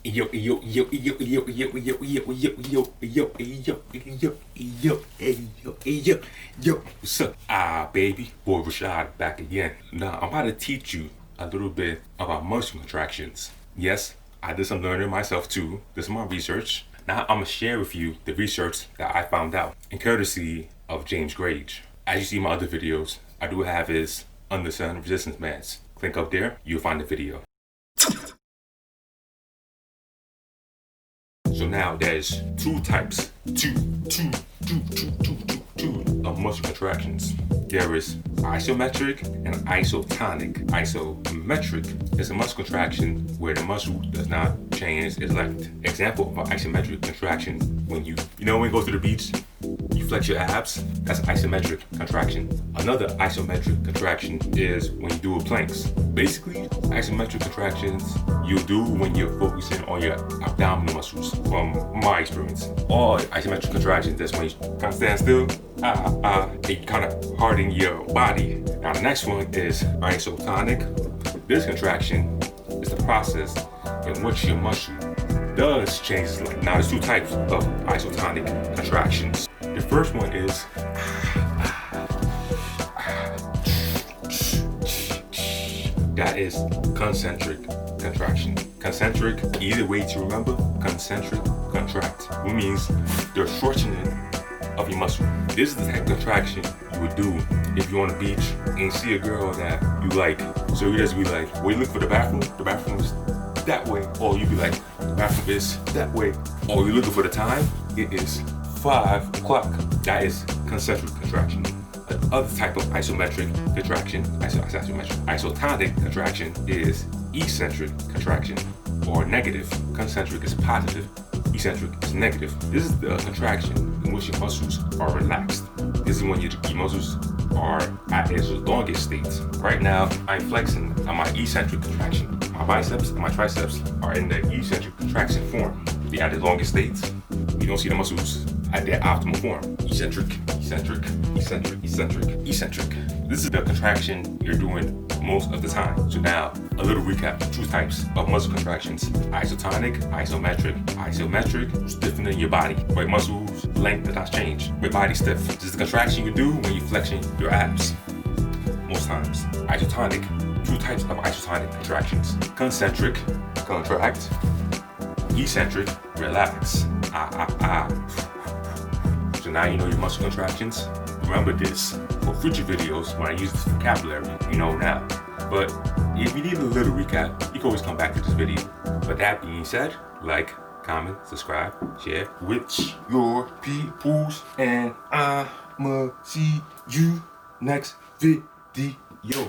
Yo, yo, yo, yo, yo, yo, yo, yo, yo, yo, yo, yo, yo, yo, yo, yo, what's up? Baby, boy Rashad back again. Now, I'm about to teach you a little bit about muscle contractions. Yes, I did some learning myself too. This is my research. Now, I'm gonna share with you the research that I found out, in courtesy of James Grage. As you see in my other videos, I do have his Undersun Bands. Click up there, you'll find the video. So now there's two types, two of muscle contractions. There is isometric and isotonic. Isometric is a muscle contraction where the muscle does not change its length. Example of an isometric contraction: when you go to the beach, you flex your abs. That's isometric contraction. Another isometric contraction is when you do a planks. Basically, isometric contractions you do when you're focusing on your abdominal muscles. From my experience, all isometric contractions, that's when you kind of stand still, and you kind of harden your body. Now the next one is isotonic. This contraction is the process in which your muscle does change its length. Now there's two types of isotonic contractions. The first one is that is concentric contraction. Concentric, either way to remember, concentric contract, which means the shortening of your muscle. This is the type of contraction you would do if you're on the beach and you see a girl that you like. So you just be like, well, you look for the bathroom is that way. Or you be like, the bathroom is that way. Or you're looking for the time, it is 5 o'clock. That is concentric contraction. The other type of isometric contraction, isotonic contraction, is eccentric contraction, or negative. Concentric is positive, eccentric is negative. This is the contraction in which your muscles are relaxed. This is when your muscles are at its longest state. Right now, I'm flexing on my eccentric contraction. My biceps and my triceps are in the eccentric contraction form. They're at the longest states. You don't see the muscles at their optimal form. Eccentric, eccentric, eccentric, eccentric, eccentric. This is the contraction you're doing most of the time. So now, a little recap. Two types of muscle contractions: isotonic, isometric. Isometric, stiffening your body. Where muscles length does not change. Your body stiff. This is the contraction you do when you're flexing your abs. Most times. Isotonic. Two types of isotonic contractions: concentric, contract. Eccentric, relax. So now you know your muscle contractions. Remember this for future videos when I use this vocabulary, you know now. But if you need a little recap, you can always come back to this video. But that being said, like, comment, subscribe, share with your peoples, and I'ma see you next video.